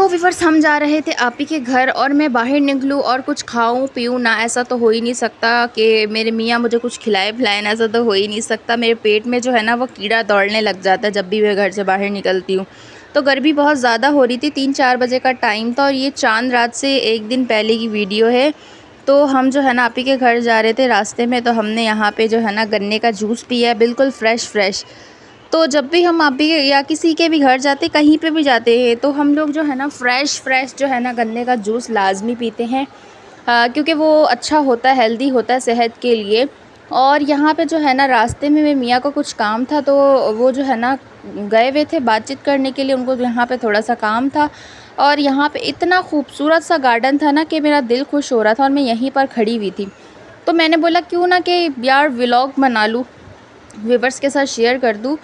Viewers हम जा रहे थे आपी के घर और मैं बाहर निकलूँ और कुछ खाऊं पीऊँ ना, ऐसा तो हो ही नहीं सकता कि मेरे मियाँ मुझे कुछ खिलाए पिलाएं, ऐसा तो हो ही नहीं सकता। मेरे पेट में जो है ना वो कीड़ा दौड़ने लग जाता है जब भी मैं घर से बाहर निकलती हूँ। तो गर्मी बहुत ज़्यादा हो रही थी, 3-4 बजे का टाइम था और ये चांद रात से एक दिन पहले की वीडियो है। तो हम जो है ना आपी के घर जा रहे थे, रास्ते में तो हमने यहाँ पे जो है ना गन्ने का जूस पिया, बिल्कुल फ्रेश। तो जब भी हम आप भी या किसी के भी घर जाते, कहीं पे भी जाते हैं, तो हम लोग जो है ना फ्रेश जो है ना गन्ने का जूस लाजमी पीते हैं, क्योंकि वो अच्छा होता है, हेल्दी होता है सेहत के लिए। और यहाँ पे जो है ना रास्ते में मेरे मियाँ को कुछ काम था, तो वो जो है ना गए हुए थे बातचीत करने के लिए, उनको यहाँ पे थोड़ा सा काम था। और यहाँ पे इतना खूबसूरत सा गार्डन था ना कि मेरा दिल खुश हो रहा था और मैं यहीं पर खड़ी हुई थी। तो मैंने बोला क्यों ना कि यार व्लॉग बना लूँ, व्यूअर्स के साथ शेयर कर दूँ।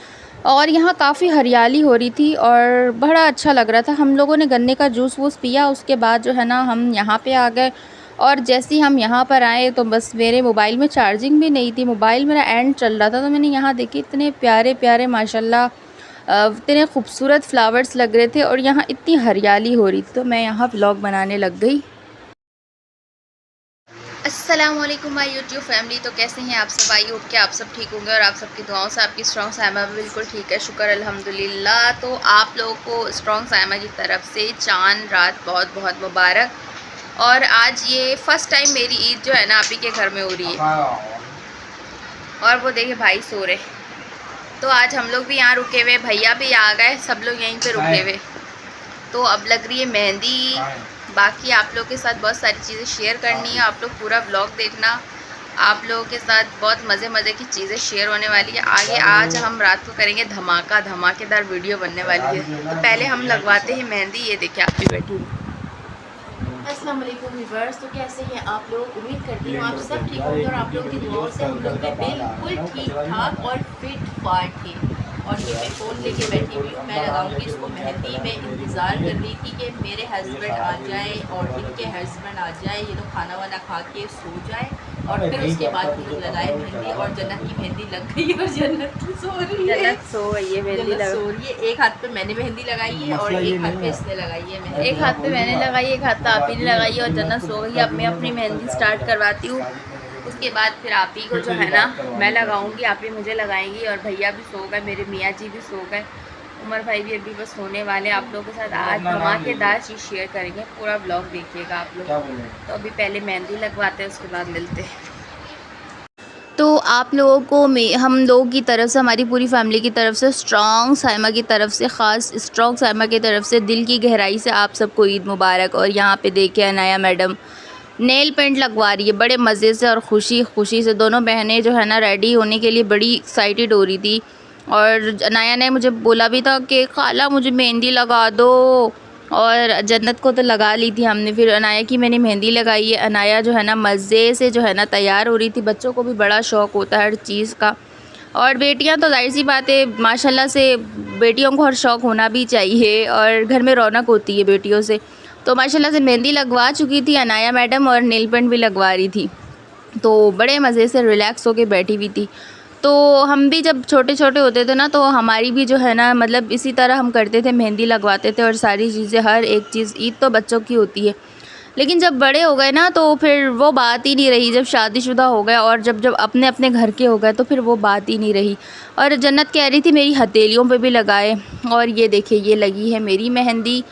और यहाँ काफ़ी हरियाली हो रही थी और बड़ा अच्छा लग रहा था। हम लोगों ने गन्ने का जूस वूस पिया, उसके बाद जो है ना हम यहाँ पे आ गए। और जैसे ही हम यहाँ पर आए तो बस मेरे मोबाइल में चार्जिंग भी नहीं थी, मोबाइल मेरा एंड चल रहा था। तो मैंने यहाँ देखे इतने प्यारे माशाल्लाह, इतने खूबसूरत फ्लावर्स लग रहे थे और यहाँ इतनी हरियाली हो रही थी, तो मैं यहाँ व्लॉग बनाने लग गई। अस्सलाम वालेकुम माय यूट्यूब फैमिली। तो कैसे हैं आप सब? आई होप कि आप सब ठीक होंगे और आप सबकी दुआओं से आपकी स्ट्रॉन्ग साइमा भी बिल्कुल ठीक है, शुक्र अल्हम्दुलिल्लाह। तो आप लोगों को स्ट्रॉन्ग साइमा की तरफ से चांद रात बहुत बहुत मुबारक। और आज ये फ़र्स्ट टाइम मेरी ईद जो है ना आप ही के घर में हो रही है। और वो देखिए भाई सो रहे, तो आज हम लोग भी यहाँ रुके हुए, भैया भी आ गए, सब लोग यहीं पर रुके हुए। तो अब लग रही है मेहंदी। बाकी आप लोग के साथ बहुत सारी चीज़ें शेयर करनी है, आप लोग पूरा व्लॉग देखना। आप लोगों के साथ बहुत मज़े की चीज़ें शेयर होने वाली है आगे। आज हम रात को करेंगे धमाकेदार वीडियो बनने वाली है। तो पहले हम लगवाते हैं मेहंदी। ये देखिए आप भी बैठी। अस्सलाम वालेकुम व्यूअर्स। तो कैसे हैं आप लोग? उम्मीद करती हूँ आप सब ठीक होंगे और आप लोगों की दुआओं से हम लोग भी बिल्कुल ठीक ठाक और फिट फाट थे। और ये मैं फ़ोन लेके बैठी हुई हूँ, मैं लगाऊंगी इसको मेहंदी। में इंतज़ार कर रही थी कि मेरे हस्बैंड आ जाए और इनके हस्बैंड आ जाए, ये लोग खाना वाना खा के सो जाए और फिर उसके बाद हम लोग लगाए मेहंदी। और जन्नत की मेहंदी लग गई और जन्नत सो रही है, जन्नत सो रही है, मेहंदी सो रही है। एक हाथ पे मैंने मेहंदी लगाई है और एक हाथ पे इसने लगाई है मेहंदी। एक हाथ पे मैंने लगाई, एक हाथ पे आप ही ने लगाई और जन्नत सो गई। अब मैं अपनी मेहंदी स्टार्ट करवाती हूँ, उसके बाद फिर आप ही को जो है ना मैं लगाऊंगी, आप ही मुझे लगाएंगी। और भैया भी सो गए, मेरे मियाँ जी भी सो गए, उमर भाई भी अभी बस सोने वाले। आप लोगों के साथ आज धमाकेदार चीज़ शेयर करेंगे, पूरा ब्लॉग देखिएगा आप लोग। तो अभी पहले मेहंदी लगवाते हैं, उसके बाद मिलते हैं। तो आप लोगों को हम लोगों की तरफ से, हमारी पूरी फैमिली की तरफ से, स्ट्रॉन्ग साइमा की तरफ से, ख़ास स्ट्रॉन्ग साइमा की तरफ से दिल की गहराई से आप सबको ईद मुबारक। और यहाँ पे देखिए अनाया मैडम नेल पेंट लगवा रही है बड़े मज़े से और खुशी से। दोनों बहनें जो है ना रेडी होने के लिए बड़ी एक्साइटेड हो रही थी। और अनाया ने मुझे बोला भी था कि खाला मुझे मेहंदी लगा दो, और जन्नत को तो लगा ली थी हमने, फिर अनाया की मैंने मेहंदी लगाई है। अनाया जो है ना मज़े से जो है ना तैयार हो रही थी। बच्चों को भी बड़ा शौक़ होता है हर चीज़ का, और बेटियां तो जाहिर सी बात है माशाल्लाह से बेटियों को हर शौक़ होना भी चाहिए और घर में रौनक होती है बेटियों से। तो माशाल्लाह से मेहंदी लगवा चुकी थी अनाया मैडम और नेल पेंट भी लगवा रही थी, तो बड़े मज़े से रिलैक्स होके बैठी हुई थी। तो हम भी जब छोटे छोटे होते थे ना, तो हमारी भी जो है ना मतलब इसी तरह हम करते थे, मेहंदी लगवाते थे और सारी चीज़ें, हर एक चीज़। ईद तो बच्चों की होती है, लेकिन जब बड़े हो गए ना तो फिर वो बात ही नहीं रही। जब शादीशुदा हो गए और जब अपने अपने घर के हो गए तो फिर वो बात ही नहीं रही। और जन्नत कह रही थी मेरी हथेलियों पे भी लगाए, और ये देखिए ये लगी है मेरी मेहंदी,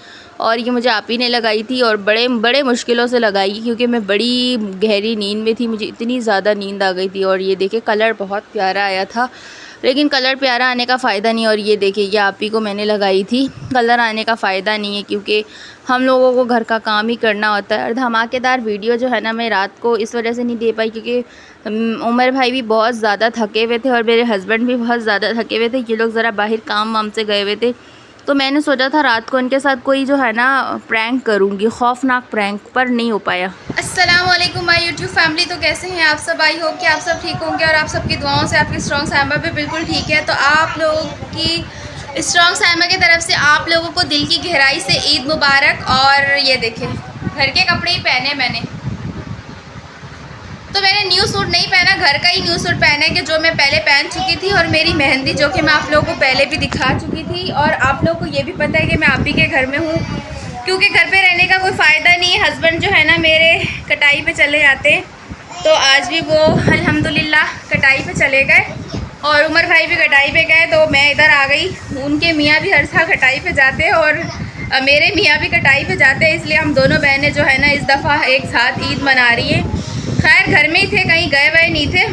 और ये मुझे आप ही ने लगाई थी और बड़े मुश्किलों से लगाई, क्योंकि मैं बड़ी गहरी नींद में थी, मुझे इतनी ज़्यादा नींद आ गई थी। और ये देखिए कलर बहुत प्यारा आया था, लेकिन कलर प्यारा आने का फ़ायदा नहीं। और ये देखिए ये आप ही को मैंने लगाई थी, कलर आने का फ़ायदा नहीं है, क्योंकि हम लोगों को घर का काम ही करना होता है। और धमाकेदार वीडियो जो है ना मैं रात को इस वजह से नहीं दे पाई, क्योंकि उमर भाई भी बहुत ज़्यादा थके हुए थे और मेरे हस्बैंड भी बहुत ज़्यादा थके हुए थे। ये लोग ज़रा बाहर काम वाम से गए हुए थे, तो मैंने सोचा था रात को इनके साथ कोई जो है ना प्रैंक करूँगी, खौफनाक प्रैंक, पर नहीं हो पाया। अस्सलाम वालेकुम माय यूट्यूब फैमिली। तो कैसे हैं आप सब? आई होप कि आप सब ठीक होंगे और आप सबकी दुआओं से आपकी स्ट्रॉन्ग साइमा भी बिल्कुल ठीक है। तो आप लोगों की स्ट्रॉन्ग साइमा की तरफ से आप लोगों को दिल की गहराई से ईद मुबारक। और ये देखिए घर के कपड़े ही पहने मैंने, तो मैंने न्यू सूट नहीं पहना, घर का ही न्यू सूट पहना है कि जो मैं पहले पहन चुकी थी। और मेरी मेहंदी जो कि मैं आप लोगों को पहले भी दिखा चुकी थी, और आप लोगों को ये भी पता है कि मैं आप ही के घर में हूँ। क्योंकि घर पे रहने का कोई फ़ायदा नहीं है। हस्बैंड जो है ना मेरे कटाई पे चले जाते हैं, तो आज भी वो अल्हम्दुलिल्लाह कटाई पे चले गए और उमर भाई भी कटाई पे गए, तो मैं इधर आ गई। उनके मियाँ भी हर साल कटाई पे जाते हैं और मेरे मियाँ भी कटाई पे जाते हैं, इसलिए हम दोनों बहनें जो है ना इस दफ़ा एक साथ ईद मना रही हैं। खैर घर में ही थे, कहीं गए वए नहीं थे।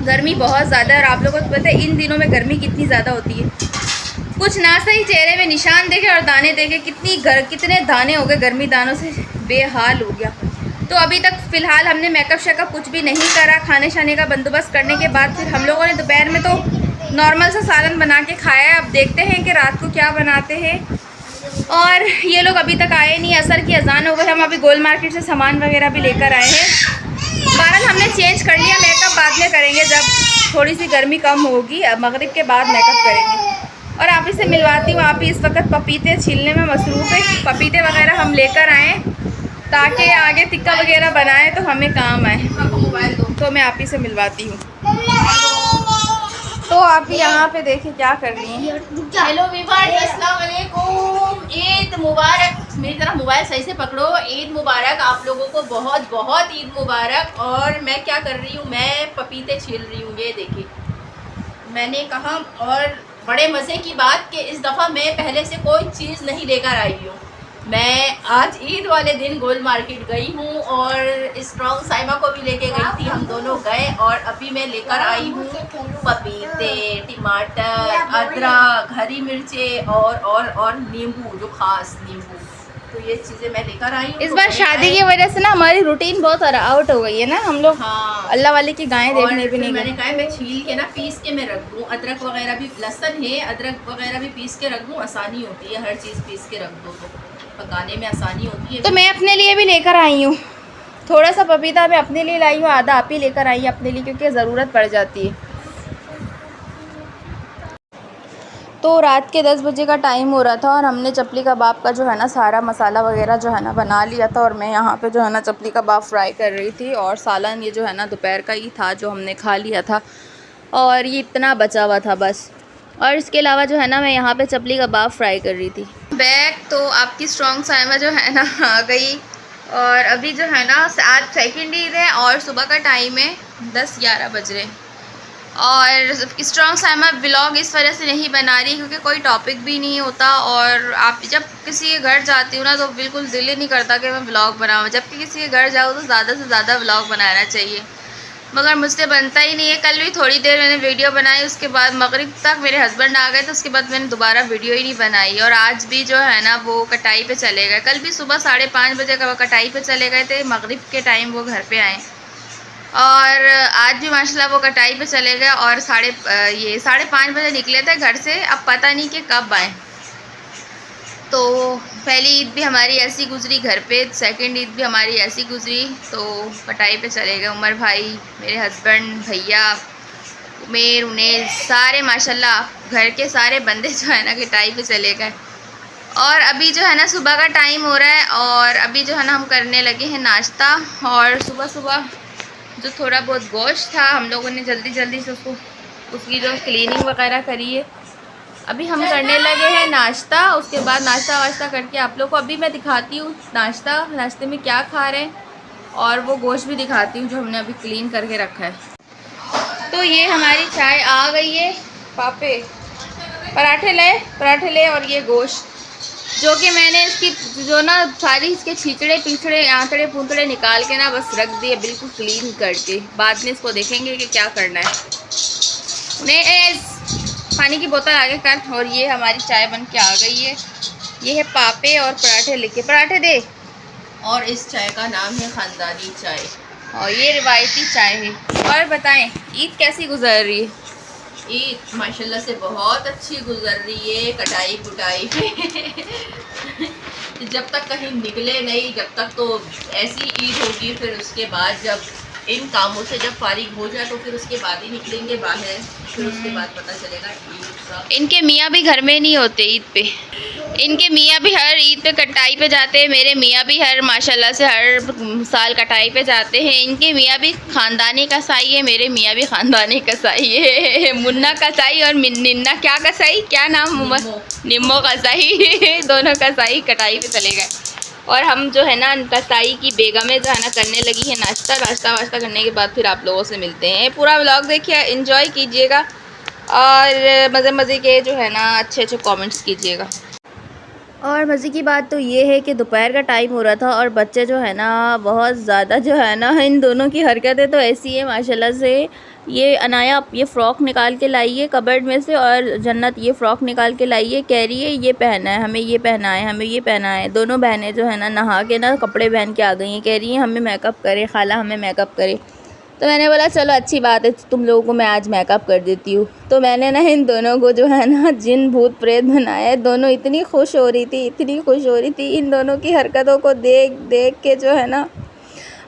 गर्मी बहुत ज़्यादा है और आप लोगों को पता है इन दिनों में गर्मी कितनी ज़्यादा होती है। कुछ ना सही चेहरे में निशान देखे और दाने देखे, कितने दाने हो गए, गर्मी दानों से बेहाल हो गया। तो अभी तक फ़िलहाल हमने मेकअप शेकअप कुछ भी नहीं करा। खाने शाने का बंदोबस्त करने के बाद फिर हम लोगों ने दोपहर में तो नॉर्मल सा सालन बना के खाया है। अब देखते हैं कि रात को क्या बनाते हैं। और ये लोग अभी तक आए नहीं, असर की अजान हो गई। हम अभी गोल मार्केट से सामान वगैरह भी लेकर आए हैं। बहरहाल हमने चेंज कर लिया, मेकअप बाद में करेंगे जब थोड़ी सी गर्मी कम होगी। अब मगरिब के बाद मेकअप करेंगे। और आप इसे मिलवाती हूँ, आप ही इस वक्त पपीते छीलने में मसरूफ़ है। पपीते वगैरह हम लेकर आएँ ताकि आगे टिक्का वगैरह बनाए तो हमें काम आए। तो मैं आप ही से मिलवाती हूँ। तो आप यहाँ पे देखिए क्या कर रही हैं। हेलो वीवर्स, अस्सलाम वालेकुम। ईद मुबारक। मेरी तरफ मोबाइल सही से पकड़ो। ईद मुबारक आप लोगों को, बहुत बहुत ईद मुबारक। और मैं क्या कर रही हूँ, मैं पपीते छील रही हूँ, ये देखिए। मैंने कहा, और बड़े मज़े की बात कि इस दफ़ा मैं पहले से कोई चीज़ नहीं लेकर आई हूँ। मैं आज ईद वाले दिन गोल मार्केट गई हूँ और स्ट्रॉन्ग साइमा को भी लेके गई थी। हम दोनों गए और अभी मैं लेकर आई हूँ पपीते, टमाटर, अदरक, हरी मिर्चें और नींबू, जो खास नींबू। तो ये चीज़ें मैं लेकर आई हूँ। इस बार शादी की वजह से ना हमारी रूटीन बहुत आउट हो गई है ना। हम लोग हाँ, अल्लाह वाले की गायें देखने भी नहीं गए। मैंने कहा मैं छील के ना पीस के मैं रख दूँ। अदरक वगैरह भी, लहसुन है, अदरक वगैरह भी पीस के रख दूँ, आसानी होती है। हर चीज़ पीस के रख दो तो पकाने में आसानी होती है। तो मैं अपने लिए भी लेकर आई हूँ, थोड़ा सा पपीता मैं अपने लिए लाई हूँ, आधा आप ही लेकर आई अपने लिए, क्योंकि ज़रूरत पड़ जाती है। तो रात के 10 बजे का टाइम हो रहा था और हमने चपली कबाब का जो है ना सारा मसाला वगैरह जो है ना बना लिया था। और मैं यहाँ पे जो है ना चपली कबाब फ्राई कर रही थी और सालन ये जो है ना दोपहर का ही था जो हमने खा लिया था और ये इतना बचा हुआ था बस। और इसके अलावा जो है ना मैं यहाँ पे चपली कबाब फ्राई कर रही थी। बैग तो आपकी स्ट्रॉन्ग साइमा जो है ना आ गई और अभी जो है ना आज सेकंड ईद है और सुबह का टाइम है 10-11 बज रहे। और स्ट्रॉन्ग साइमा व्लॉग इस वजह से नहीं बना रही क्योंकि कोई टॉपिक भी नहीं होता और आप जब किसी के घर जाती हूँ ना तो बिल्कुल दिल ही नहीं करता कि मैं व्लॉग बनाऊँ। जबकि किसी के घर जाऊँ तो ज़्यादा से ज़्यादा व्लॉग बनाना चाहिए, मगर मुझसे बनता ही नहीं है। कल भी थोड़ी देर मैंने वीडियो बनाई, उसके बाद मगरिब तक मेरे हस्बैंड आ गए तो उसके बाद मैंने दोबारा वीडियो ही नहीं बनाई। और आज भी जो है ना वो कटाई पे चले गए। कल भी सुबह 5:30 बजे का कटाई पे चले गए थे, मगरिब के टाइम वो घर पे आए। और आज भी माशाल्लाह वो कटाई पे चले गए और 5:30 बजे निकले थे घर से। अब पता नहीं कि कब आए। तो पहली ईद भी हमारी ऐसी गुजरी घर पे, सेकंड ईद भी हमारी ऐसी गुजरी। तो कटाई पे चले गए उमर भाई, मेरे हस्बैंड, भैया, उमेर, उन्हें सारे माशाल्लाह घर के सारे बंदे जो है ना कटाई पे चले गए। और अभी जो है ना सुबह का टाइम हो रहा है और अभी जो है ना हम करने लगे हैं नाश्ता। और सुबह सुबह जो थोड़ा बहुत गोश्त था हम लोगों ने जल्दी जल्दी से उसकी जो क्लीनिंग वगैरह करी है। अभी हम करने लगे हैं नाश्ता। उसके बाद नाश्ता वाश्ता करके आप लोग को अभी मैं दिखाती हूँ नाश्ते में क्या खा रहे हैं और वो गोश्त भी दिखाती हूँ जो हमने अभी क्लीन करके रखा है। तो ये हमारी चाय आ गई है। पापे पराठे ले और ये गोश्त जो कि मैंने इसकी जो ना सारी इसके छींचड़े पीछड़े आंतड़े पूंतड़े निकाल के ना बस रख दिए बिल्कुल क्लीन करके। बाद में इसको देखेंगे कि क्या करना है। उन्हें पानी की बोतल आगे कर। और ये हमारी चाय बन के आ गई है। ये है पापे और पराठे लेके, पराठे दे। और इस चाय का नाम है ख़ानदानी चाय और ये रिवायती चाय है। और बताएं ईद कैसी गुजर रही है? ईद माशाल्लाह से बहुत अच्छी गुजर रही है। कटाई कुटाई जब तक कहीं निकले नहीं, जब तक तो ऐसी ईद होगी। फिर उसके बाद जब इन कामों से जब फारिग हो जाए तो फिर उसके बाद ही निकलेंगे बाहर। फिर उसके बाद पता चलेगा ईद का। इनके मियाँ भी घर में नहीं होते ईद पे। इनके मियाँ भी हर ईद पे कटाई पे जाते हैं, मेरे मियाँ भी हर माशाल्लाह से हर साल कटाई पे जाते हैं। इनके मियाँ भी ख़ानदानी कसाई है, मेरे मियाँ भी ख़ानदानी कसाई है। मुन्ना कसाई और निन्ना क्या कसाई, क्या नाम, निम्मो कसाई दोनों कसाई कटाई पे चले गए। और हम जो है ना कसाई की बेगमें जो है ना करने लगी है नाश्ता वाश्ता करने के बाद फिर आप लोगों से मिलते हैं। पूरा व्लॉग देखिए, एंजॉय कीजिएगा और मज़े के जो है ना अच्छे कमेंट्स कीजिएगा। और मज़े की बात तो ये है कि दोपहर का टाइम हो रहा था और बच्चे जो है ना बहुत ज़्यादा जो है ना, इन दोनों की हरकतें तो ऐसी है माशाल्लाह से। ये अनाया ये फ़्रॉक निकाल के लाई है कबर्ड में से और जन्नत ये फ़्रॉक निकाल के लाई है, कह रही है ये पहना है, हमें ये पहना है, हमें ये पहना है। दोनों बहनें जो है ना नहा के ना कपड़े पहन के आ गई हैं, कह रही हैं हमें मेकअप करे, खाला हमें मेकअप करे। तो मैंने बोला चलो अच्छी बात है, तुम लोगों को मैं आज मेकअप कर देती हूँ। तो मैंने ना इन दोनों को जो है ना जिन भूत प्रेत बनाया है। दोनों इतनी खुश हो रही थी, इतनी खुश हो रही थी इन दोनों की हरकतों को देख देख के जो है ना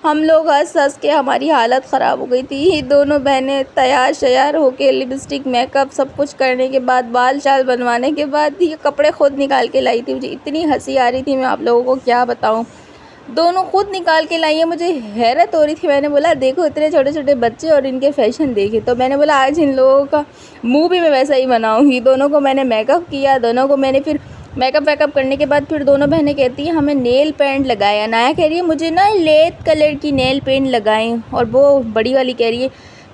हम लोग हंस हंस के हमारी हालत ख़राब हो गई थी। ये दोनों बहनें तैयार शयार होके लिपस्टिक मेकअप सब कुछ करने के बाद, बाल शाल बनवाने के बाद ये कपड़े खुद निकाल के लाई थी। मुझे इतनी हंसी आ रही थी, मैं आप लोगों को क्या बताऊँ। दोनों खुद निकाल के लाई है, मुझे हैरत हो रही थी। मैंने बोला देखो इतने छोटे छोटे बच्चे और इनके फैशन देखे। तो मैंने बोला आज इन लोगों का मुंह भी मैं वैसा ही बनाऊंगी। दोनों को मैंने मेकअप किया, दोनों को मैंने फिर मेकअप वेकअप करने के बाद फिर दोनों बहनें कहती हैं हमें नेल पेंट लगाए। अनाया कह रही है मुझे ना लेद कलर की नेल पेंट लगाएं, और वो बड़ी वाली कह रही है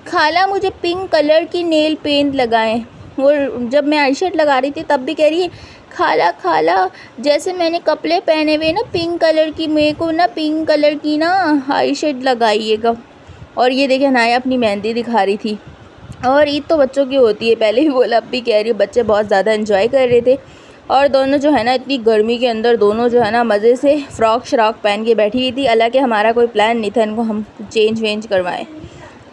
खाला मुझे पिंक कलर की नेल पेंट लगाएं। वो जब मैं आई शेड लगा रही थी तब भी कह रही है खाला खाला जैसे मैंने कपड़े पहने हुए ना पिंक कलर की, मेरे को ना पिंक कलर की ना आई शेड लगाइएगा। और ये देखे अनाया अपनी मेहंदी दिखा रही थी। और ईद तो बच्चों की होती है, पहले भी बोला अब भी कह रही है, बच्चे बहुत ज़्यादा एंजॉय कर रहे थे। और दोनों जो है ना इतनी गर्मी के अंदर दोनों जो है ना मज़े से फ़्रॉक श्रॉक पहन के बैठी हुई थी। हालांकि हमारा कोई प्लान नहीं था इनको हम चेंज वेंज करवाएं,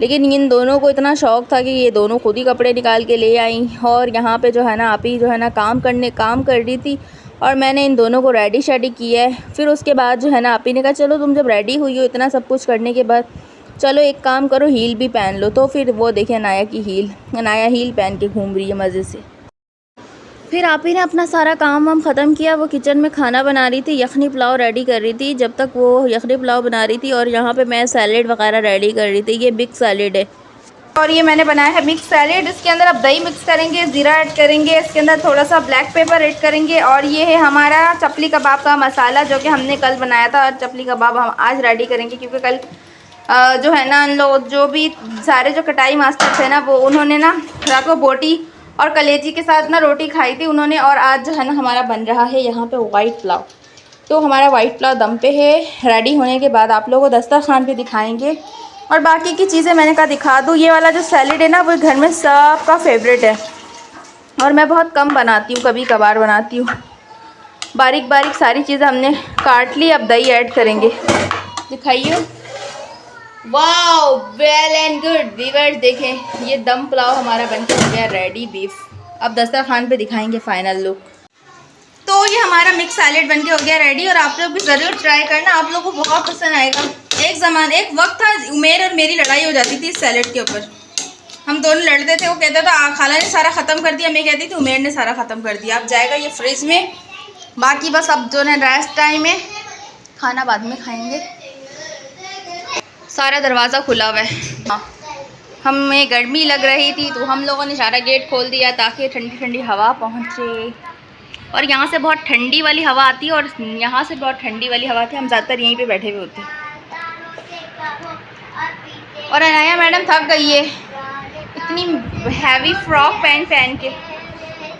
लेकिन इन दोनों को इतना शौक़ था कि ये दोनों खुद ही कपड़े निकाल के ले आई। और यहाँ पे जो है ना आप ही जो है ना काम कर रही थी और मैंने इन दोनों को रेडी शेडी किया है। फिर उसके बाद जो है ना आप ही ने कहा चलो तुम जब रेडी हुई हो इतना सब कुछ करने के बाद चलो एक काम करो हील भी पहन लो। तो फिर वो देखें अनाया की हील, अनाया हील पहन के घूम रही है मज़े से। फिर आप ही ने अपना सारा काम वाम ख़त्म किया, वो किचन में खाना बना रही थी, यखनी पुलाव रेडी कर रही थी। जब तक वो यखनी पुलाव बना रही थी और यहाँ पे मैं सैलेड वगैरह रेडी कर रही थी। ये बिग सैलेड है और ये मैंने बनाया है मिक्स सैलेड। इसके अंदर अब दही मिक्स करेंगे, ज़ीरा ऐड करेंगे, इसके अंदर थोड़ा सा ब्लैक पेपर ऐड करेंगे। और ये है हमारा चपली कबाब का मसाला जो कि हमने कल बनाया था, और चपली कबाब हम आज रेडी करेंगे क्योंकि कल जो है ना लोग जो भी सारे जो कटाई मास्टर थे ना वो उन्होंने ना रात को बोटी और कलेजी के साथ ना रोटी खाई थी उन्होंने। और आज जो है ना हमारा बन रहा है यहाँ पे वाइट पुलाव। तो हमारा वाइट पुलाव दम पे है, रेडी होने के बाद आप लोगों को दस्तरखान पे दिखाएंगे। और बाकी की चीज़ें मैंने कहा दिखा दूँ। ये वाला जो सैलेड है ना वो घर में सबका फेवरेट है और मैं बहुत कम बनाती हूँ, कभी कभार बनाती हूँ। बारीक बारीक सारी चीज़ें हमने काट ली, अब दही ऐड करेंगे। दिखाइए, wow well and good viewers, देखें ये दम पुलाव हमारा बनके हो गया रेडी बीफ। अब दस्तरखान पे दिखाएंगे फाइनल लुक। तो ये हमारा मिक्स सैलेड बनके हो गया रेडी और आप लोग भी ज़रूर ट्राई करना, आप लोगों को बहुत पसंद आएगा। एक वक्त था उमेर और मेरी लड़ाई हो जाती थी इस सैलेड के ऊपर, हम दोनों लड़ते थे। वो कहता था खाला ने सारा ख़त्म कर दिया, मैं कहती थी उमेर ने सारा ख़त्म कर दिया। अब जाएगा ये फ्रिज में, बाकी बस अब जो है रेस्ट टाइम है, खाना बाद में खाएंगे। सारा दरवाज़ा खुला हुआ है, हाँ हमें गर्मी लग रही थी तो हम लोगों ने सारा गेट खोल दिया ताकि ठंडी ठंडी हवा पहुँचे। और यहाँ से बहुत ठंडी वाली हवा आती है और यहाँ से बहुत ठंडी वाली हवा आती है, हम ज़्यादातर यहीं पे बैठे हुए होते हैं। और अनाया मैडम थक गई है, इतनी हैवी फ्रॉक पहन के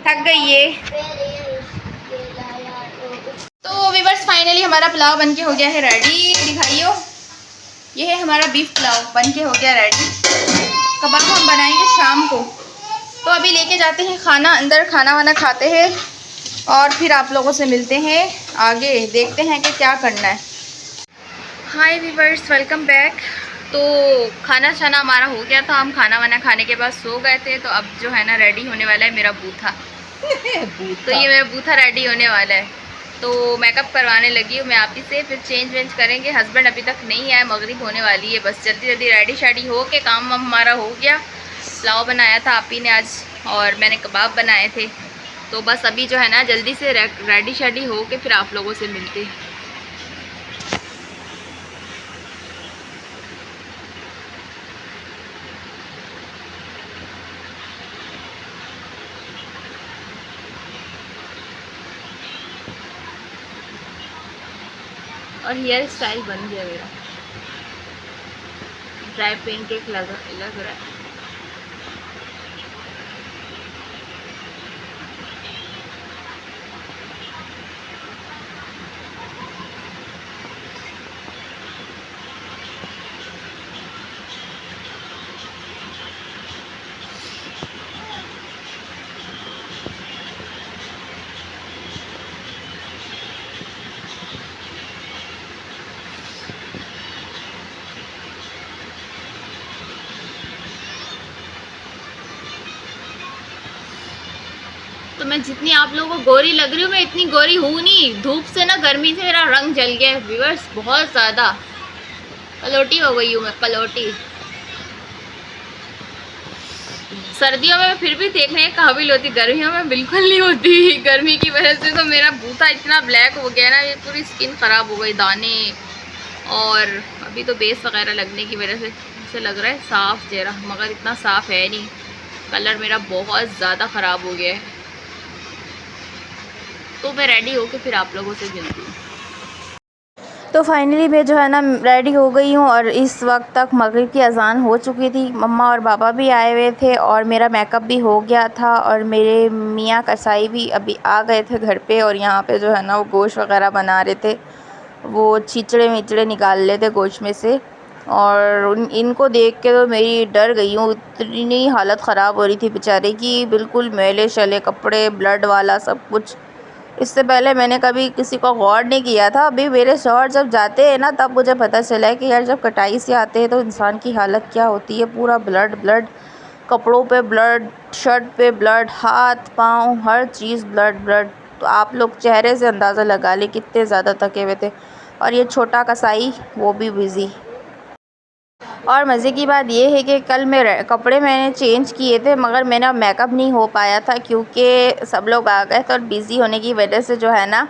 थक गई है। तो व्यूअर्स फाइनली हमारा पुलाव बनके हो गया है रेडी, दिखाइयो ये है हमारा बीफ पुलाव बनके हो गया रेडी। कबाब हम बनाएंगे शाम को, तो अभी लेके जाते हैं खाना अंदर, खाना वाना खाते हैं और फिर आप लोगों से मिलते हैं आगे, देखते हैं कि क्या करना है। हाय व्यूअर्स, वेलकम बैक। तो खाना शाना हमारा हो गया था, हम खाना वाना खाने के बाद सो गए थे। तो अब जो है ना रेडी होने वाला है मेरा बूथा तो ये मेरा बूथा रेडी होने वाला है, तो मेकअप करवाने लगी हूँ मैं आप ही से, फिर चेंज वेंज करेंगे। हस्बैंड अभी तक नहीं आया, मगरिब होने वाली है, बस जल्दी जल्दी रेडी शेडी हो के काम वाम हमारा हो गया। पुलाव बनाया था आप ही ने आज और मैंने कबाब बनाए थे। तो बस अभी जो है ना जल्दी से रेडी शेडी हो के फिर आप लोगों से मिलते हैं। और हेयर स्टाइल बन गया मेरा, ड्राई पेनकेक लग रहा है। तो मैं जितनी आप लोगों को गोरी लग रही हूँ, मैं इतनी गोरी हूँ नहीं। धूप से ना, गर्मी से मेरा रंग जल गया है व्यूअर्स, बहुत ज़्यादा कलोटी हो गई हूँ मैं, कलोटी। सर्दियों में फिर भी देखने के काबिल होती, गर्मियों में बिल्कुल नहीं होती। गर्मी की वजह से तो मेरा बूथा इतना ब्लैक हो गया ना, ये पूरी स्किन ख़राब हो गई, दाने। और अभी तो बेस वगैरह लगने की वजह से लग रहा है साफ़ चेहरा, मगर इतना साफ़ है नहीं। कलर मेरा बहुत ज़्यादा ख़राब हो गया है। तो मैं रेडी होकर फिर आप लोगों से मिलती हूँ। तो फाइनली मैं जो है ना रेडी हो गई हूँ और इस वक्त तक मगरिब की अज़ान हो चुकी थी। मम्मा और पापा भी आए हुए थे और मेरा मेकअप भी हो गया था और मेरे मियाँ कसाई भी अभी आ गए थे घर पे। और यहाँ पे जो है ना वो गोश्त वगैरह बना रहे थे, वो छिचड़े मिचड़े निकाल रहे थे गोश्त में से। और इनको देख के तो मेरी डर गई हूँ, इतनी हालत ख़राब हो रही थी बेचारे की, बिल्कुल मैले शले कपड़े, ब्लड वाला सब कुछ। इससे पहले मैंने कभी किसी को गौर नहीं किया था। अभी मेरे शौहर जब जाते हैं ना तब मुझे पता चला है कि यार जब कटाई से आते हैं तो इंसान की हालत क्या होती है। पूरा ब्लड ब्लड, कपड़ों पे ब्लड, शर्ट पे ब्लड, हाथ पाँव हर चीज़ ब्लड ब्लड। तो आप लोग चेहरे से अंदाज़ा लगा लें कितने ज़्यादा थके हुए थे। और ये छोटा कसाई वो भी बिज़ी। और मज़े की बात ये है कि कल मैं कपड़े मैंने चेंज किए थे, मगर मेरा मेकअप नहीं हो पाया था क्योंकि सब लोग आ गए थे और बिज़ी होने की वजह से जो है ना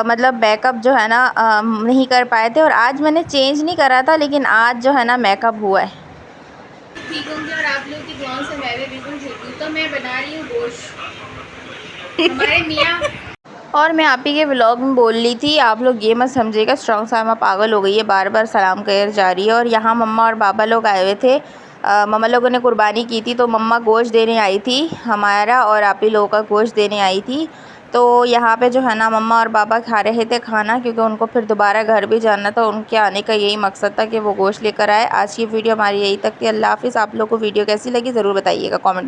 मतलब मेकअप जो है ना नहीं कर पाए थे। और आज मैंने चेंज नहीं करा था, लेकिन आज जो है ना मेकअप हुआ है। ठीक होंगे और आप लोग की दुआओं से मैं भी बिल्कुल ठीक हूँ। तो मैं बना रही हूँ गोश्त, हमारे मियाँ। और मैं आप ही के व्लॉग में बोल रही थी, आप लोग ये मत समझिएगा स्ट्रॉन्ग साइमा पागल हो गई है, बार बार सलाम कर जा रही है। और यहाँ मम्मा और बाबा लोग आए हुए थे। मम्मा लोगों ने कुर्बानी की थी तो मम्मा गोश्त देने आई थी हमारा, और आप ही लोगों का गोश्त देने आई थी। तो यहाँ पे जो है ना मम्मा और पापा खा रहे थे खाना, क्योंकि उनको फिर दोबारा घर भी जाना था। उनके आने का यही मकसद था कि वो गोश्त लेकर आए। आज की वीडियो हमारी यही तक थी। अल्लाह हाफ़िज़। आप लोग को वीडियो कैसी लगी ज़रूर बताइएगा कमेंट।